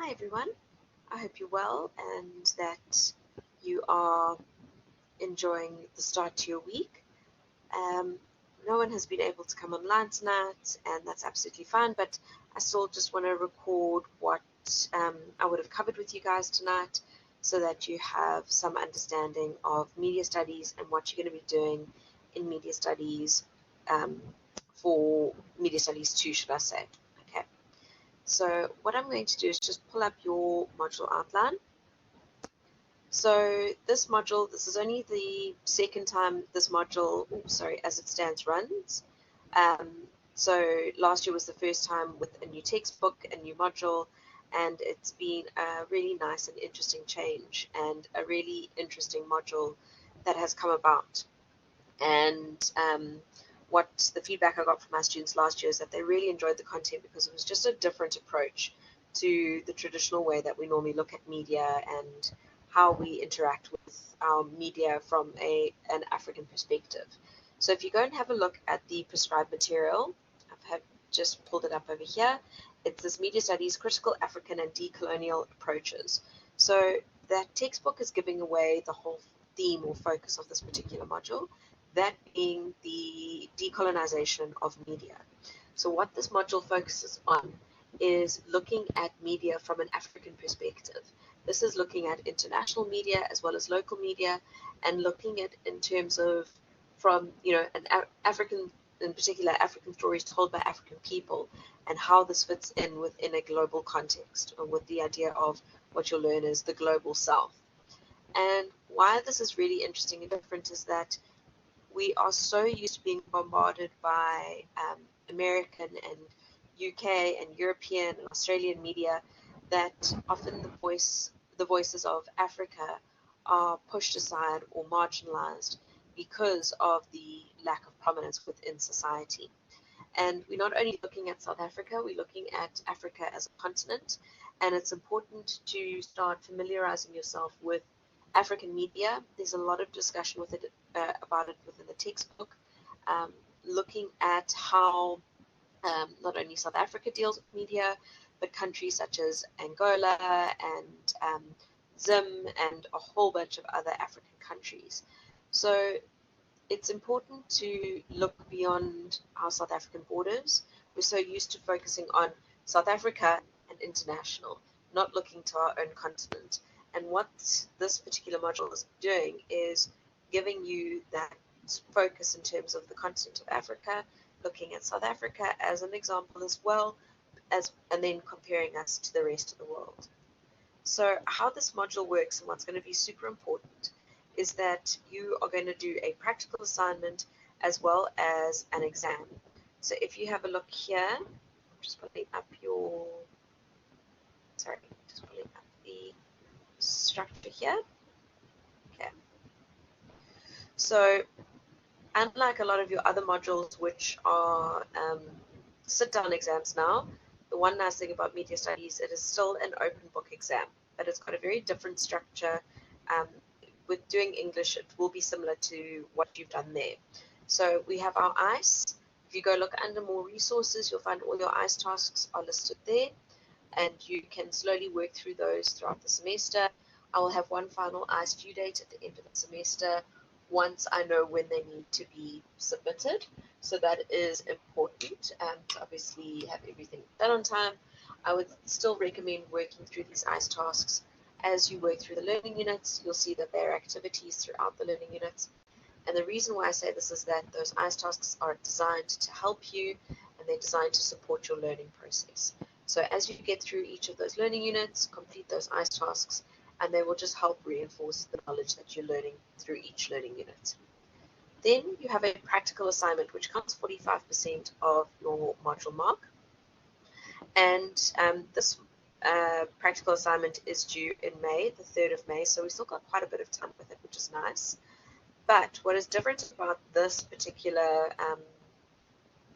Hi everyone, I hope you're well and that you are enjoying the start to your week. Um, no one has been able to come online tonight and that's absolutely fine, but I still just want to record what I would have covered with you guys tonight so that you have some understanding of media studies and what you're going to be doing in media studies for media studies 2, should I say. Okay. So what I'm going to do is just pull up your module outline. So this module, this is only the second time this module, as it stands, runs. So last year was the first time with a new textbook, a new module, and it's been a really nice and interesting change and a really interesting module that has come about. And what the feedback I got from my students last year is that they really enjoyed the content because it was just a different approach to the traditional way that we normally look at media and how we interact with our media from an African perspective. So if you go and have a look at the prescribed material, I've just pulled it up over here. It's this Media Studies, Critical African and Decolonial Approaches. So that textbook is giving away the whole theme or focus of this particular module, that being the decolonization of media. So what this module focuses on is looking at media from an African perspective. This is looking at international media as well as local media, and looking at in terms of from an African, in particular African stories told by African people, and how this fits in within a global context, or with the idea of what you'll learn is the global South. And why this is really interesting and different is that we are so used to being bombarded by American and UK and European and Australian media that often the voices of Africa are pushed aside or marginalized because of the lack of prominence within society. And we're not only looking at South Africa, we're looking at Africa as a continent, and it's important to start familiarizing yourself with African media. There's a lot of discussion with it about it within the textbook, looking at how not only South Africa deals with media, but countries such as Angola and Zim and a whole bunch of other African countries. So it's important to look beyond our South African borders. We're so used to focusing on South Africa and international, not looking to our own continent. And what this particular module is doing is giving you that focus in terms of the continent of Africa, looking at South Africa as an example as well, and then comparing us to the rest of the world. So how this module works and what's going to be super important is that you are going to do a practical assignment as well as an exam. So if you have a look here, I'm just pulling up the structure here. Okay. So unlike a lot of your other modules, which are sit-down exams now, the one nice thing about media studies, it is still an open book exam, but it's got a very different structure. With doing English, it will be similar to what you've done there. So we have our ICE. If you go look under more resources, you'll find all your ICE tasks are listed there, and you can slowly work through those throughout the semester. I will have one final ICE due date at the end of the semester once I know when they need to be submitted. So that is important to obviously have everything done on time. I would still recommend working through these ICE tasks. As you work through the learning units, you'll see that there are activities throughout the learning units. And the reason why I say this is that those ICE tasks are designed to help you, and they're designed to support your learning process. So as you get through each of those learning units, complete those ICE tasks, and they will just help reinforce the knowledge that you're learning through each learning unit. Then you have a practical assignment, which counts 45% of your module mark. And this practical assignment is due in May, the 3rd of May, so we still got quite a bit of time with it, which is nice. But what is different about this particular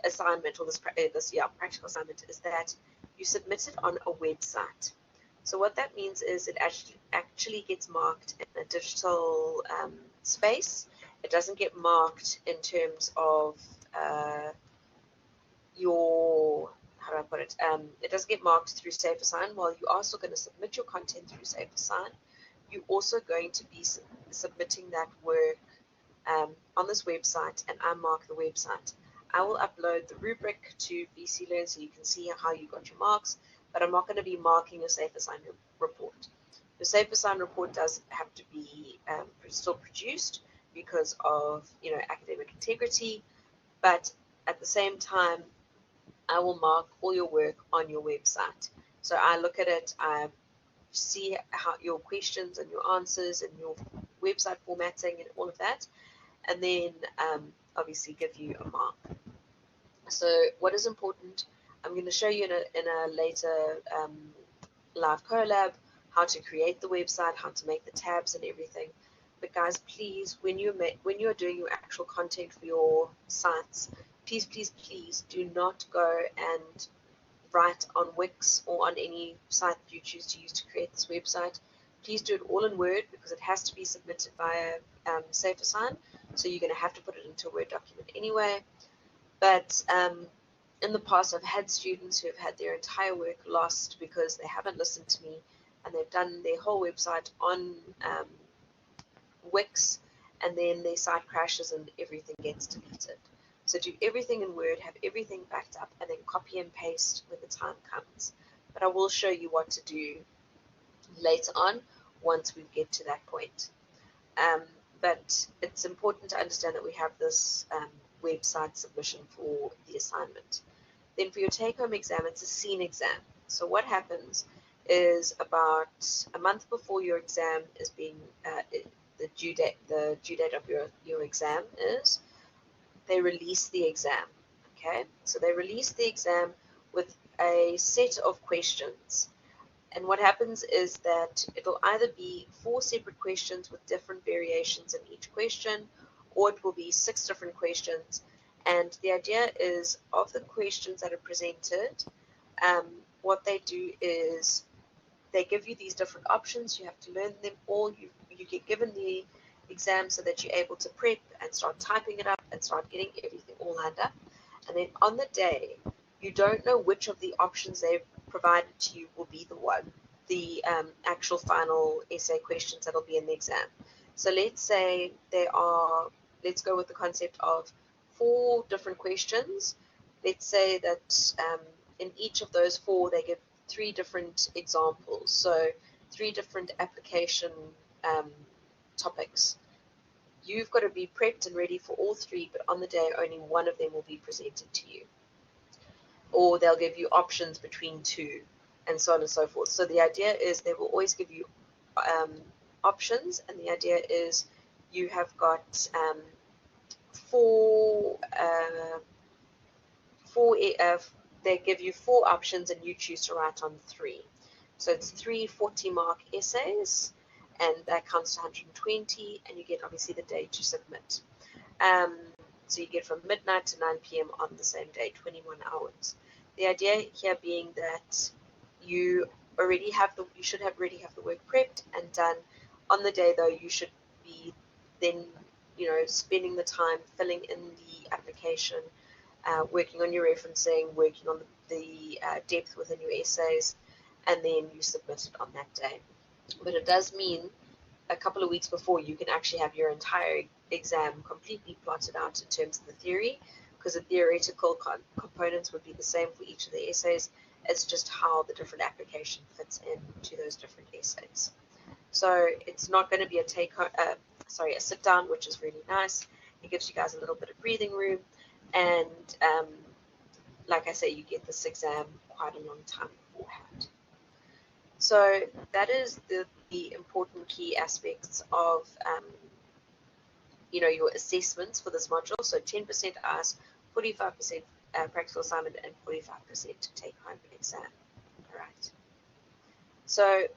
assignment, or this practical assignment, is that you submit it on a website. So what that means is it actually gets marked in a digital space. It doesn't get marked in terms of your, how do I put it? It doesn't get marked through SafeAssign. While you are still going to submit your content through SafeAssign, you're also going to be submitting that work on this website, and I mark the website. I will upload the rubric to VC Learn so you can see how you got your marks, but I'm not going to be marking your SafeAssign report. The SafeAssign report does have to be still produced because of academic integrity, but at the same time, I will mark all your work on your website. So I look at it, I see how your questions and your answers and your website formatting and all of that, and then obviously give you a mark. So what is important, I'm going to show you in a later live collab how to create the website, how to make the tabs and everything. But guys, please, when you're doing your actual content for your sites, please do not go and write on Wix or on any site that you choose to use to create this website. Please do it all in Word because it has to be submitted via SafeAssign. So you're going to have to put it into a Word document anyway. But in the past, I've had students who have had their entire work lost because they haven't listened to me and they've done their whole website on Wix, and then their site crashes and everything gets deleted. So do everything in Word, have everything backed up, and then copy and paste when the time comes. But I will show you what to do later on once we get to that point. But it's important to understand that we have this website submission for the assignment. Then for your take-home exam, it's a scene exam. So what happens is about a month before your exam is being the due date of your exam is, they release the exam. Okay, so they release the exam with a set of questions. And what happens is that it'll either be 4 separate questions with different variations in each question, or it will be 6 different questions. And the idea is, of the questions that are presented, what they do is they give you these different options. You have to learn them all. You get given the exam so that you're able to prep and start typing it up and start getting everything all lined up. And then on the day, you don't know which of the options they've provided to you will be the actual final essay questions that'll be in the exam. So let's say let's go with the concept of 4 different questions. Let's say that in each of those 4, they give 3 different examples. So 3 different application topics. You've got to be prepped and ready for all 3, but on the day, only one of them will be presented to you. Or they'll give you options between 2, and so on and so forth. So the idea is they will always give you options, and the idea is you have got 4, they give you 4 options and you choose to write on 3. So it's 3 40-mark essays, and that counts to 120, and you get obviously the day to submit. So you get from midnight to 9 p.m. on the same day, 21 hours. The idea here being that you already have you should already have the work prepped and done. On the day though, you should be then, spending the time filling in the application, working on your referencing, working on the depth within your essays, and then you submit it on that day. But it does mean a couple of weeks before you can actually have your entire exam completely plotted out in terms of the theory, because the theoretical components would be the same for each of the essays. It's just how the different application fits into those different essays. So it's not going to be a sit down, which is really nice. It gives you guys a little bit of breathing room, and like I say, you get this exam quite a long time beforehand. So that is the important key aspects of your assessments for this module. So 10% ask, 45% practical assignment, and 45% take-home exam. All right. So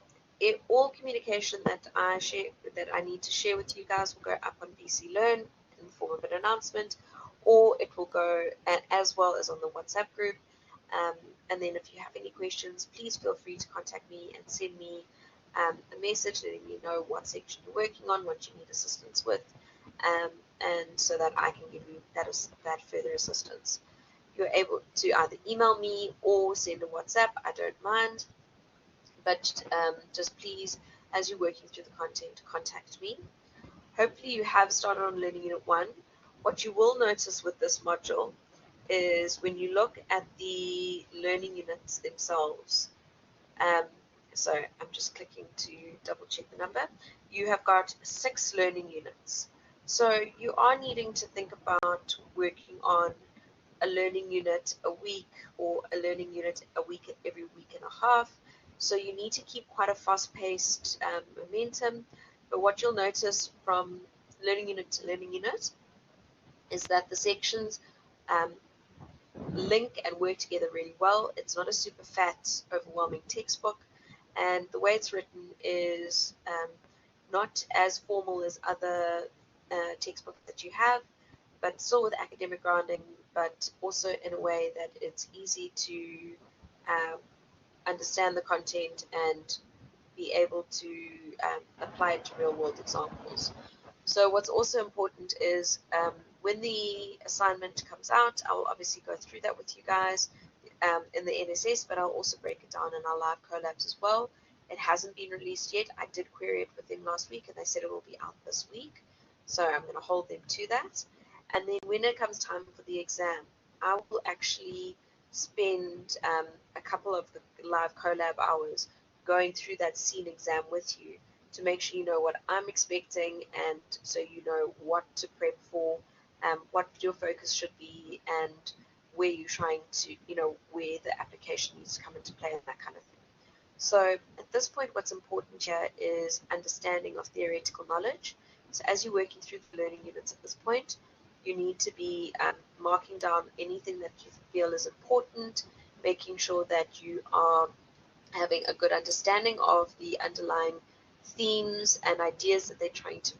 all communication that I need to share with you guys will go up on BC Learn in the form of an announcement, or it will go as well as on the WhatsApp group. And then if you have any questions, please feel free to contact me and send me a message letting me know what section you're working on, what you need assistance with, and so that I can give you that further assistance. you're able to either email me or send a WhatsApp. I don't mind, but just please, as you're working through the content, contact me. Hopefully you have started on Learning Unit 1. What you will notice with this module is when you look at the learning units themselves, um, so I'm just clicking to double check the number, you have got 6 learning units. So you are needing to think about working on a learning unit a week or a learning unit a week every week and a half. So you need to keep quite a fast-paced momentum. But what you'll notice from learning unit to learning unit is that the sections um, link and work together really well. It's not a super fat, overwhelming textbook, and the way it's written is not as formal as other textbooks that you have, but still with academic grounding, but also in a way that it's easy to understand the content and be able to apply it to real world examples. So what's also important is when the assignment comes out, I will obviously go through that with you guys in the NSS, but I'll also break it down in our live collabs as well. It hasn't been released yet. I did query it with them last week and they said it will be out this week. So I'm going to hold them to that. And then when it comes time for the exam, I will actually spend a couple of the live collab hours going through that scene exam with you to make sure you know what I'm expecting, and so you know what to prep for, what your focus should be, and where you're trying to, where the application needs to come into play and that kind of thing. So at this point, what's important here is understanding of theoretical knowledge. So as you're working through the learning units at this point, you need to be marking down anything that you feel is important, making sure that you are having a good understanding of the underlying themes and ideas that they're trying to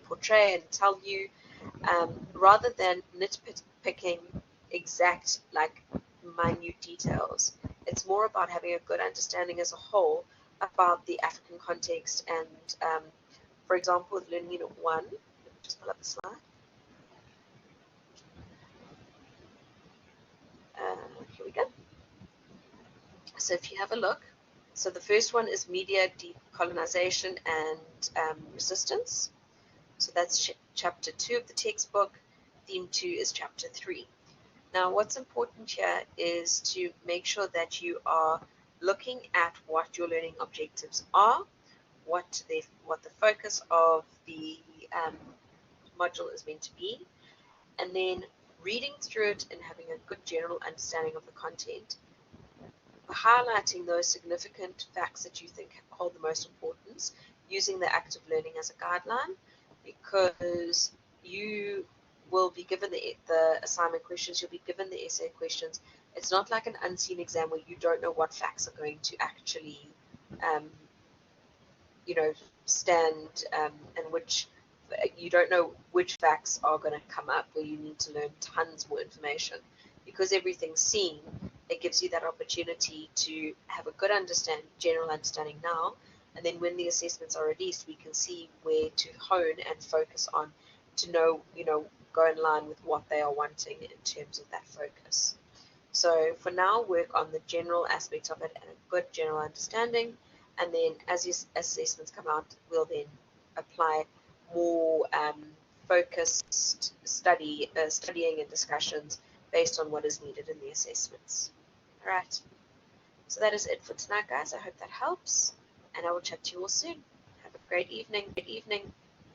portray and tell you, rather than nitpicking exact, minute details. It's more about having a good understanding as a whole about the African context. And for example, with Learning Unit 1, let me just pull up the slide. Here we go. So if you have a look, so the first one is media decolonization and resistance. So that's chapter 2 of the textbook. Theme 2 is chapter 3. Now what's important here is to make sure that you are looking at what your learning objectives are, what the focus of the module is meant to be, and then reading through it and having a good general understanding of the content, highlighting those significant facts that you think hold the most importance, using the active learning as a guideline, because you will be given the assignment questions, you'll be given the essay questions. It's not like an unseen exam where you don't know what facts are going to actually, stand, and which you don't know which facts are going to come up, where you need to learn tons more information. Because everything's seen, it gives you that opportunity to have a good general understanding now, and then when the assessments are released, we can see where to hone and focus on to know, go in line with what they are wanting in terms of that focus. So for now, work on the general aspects of it and a good general understanding, and then as your assessments come out, we'll then apply more focused studying and discussions based on what is needed in the assessments. All right, so that is it for tonight, guys. I hope that helps, and I will chat to you all soon. Have a great evening.